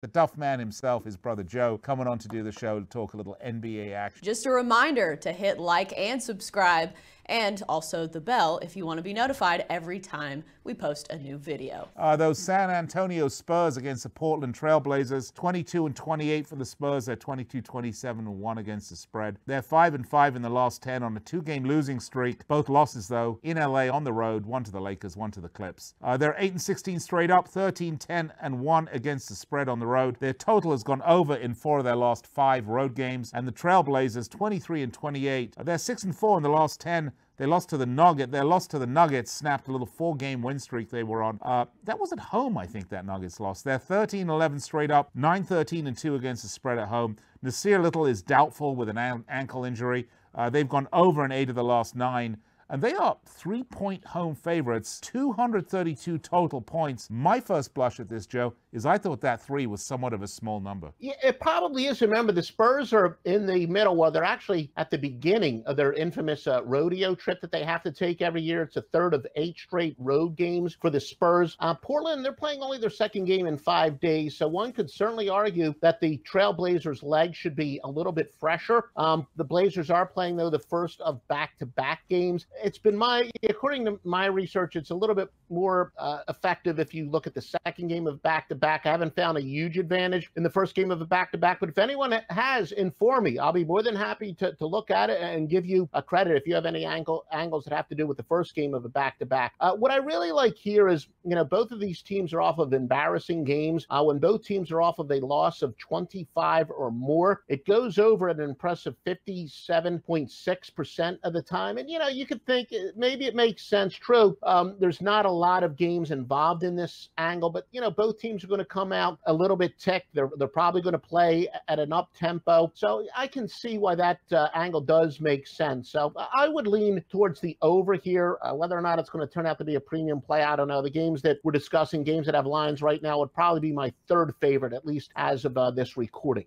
The Duff man himself, his brother Joe, coming on to do the show to talk a little NBA action. Just a reminder to hit like and subscribe, and also the bell if you want to be notified every time we post a new video. Those San Antonio Spurs against the Portland Trail Blazers, 22-28 for the Spurs. They're 22-27-1 against the spread. They're 5-5 in the last 10 on a 2-game losing streak. Both losses, though, in LA on the road, one to the Lakers, one to the Clips. They're 8-16 straight up, 13-10-1 against the spread on the road. Their total has gone over in 4 of their last 5 road games. And the Trail Blazers, 23-28. They're 6-4 in the last 10. They lost to the Nuggets. Their loss to the Nuggets snapped a little 4-game win streak they were on. That was at home, I think, that Nuggets loss. They're 13-11 straight up, 9-13-2 against the spread at home. Nasir Little is doubtful with an ankle injury. They've gone over in 8 of the last 9. And they are 3-point home favorites, 232 total points. My first blush at this, Joe, is I thought that 3 was somewhat of a small number. Yeah, it probably is. Remember, the Spurs are in the middle. Well, they're actually at the beginning of their infamous rodeo trip that they have to take every year. It's a third of 8 straight road games for the Spurs. Portland, they're playing only their second game in 5 days, so one could certainly argue that the Trailblazers' legs should be a little bit fresher. The Blazers are playing, though, the first of back-to-back games. It's been according to my research, it's a little bit more effective if you look at the second game of back-to-back. I haven't found a huge advantage in the first game of a back-to-back, but if anyone has, inform me. I'll be more than happy to look at it and give you a credit if you have any angles that have to do with the first game of a back-to-back. What I really like here is, both of these teams are off of embarrassing games. When both teams are off of a loss of 25 or more, it goes over at an impressive 57.6% of the time. And, you could think maybe it makes sense. True, there's not a lot of games involved in this angle, but, both teams are going to come out a little bit ticked. They're probably going to play at an up-tempo. So I can see why that angle does make sense. So I would lean towards the over here. Whether or not it's going to turn out to be a premium play, I don't know. The games that we're discussing, games that have lines right now, would probably be my third favorite, at least as of this recording.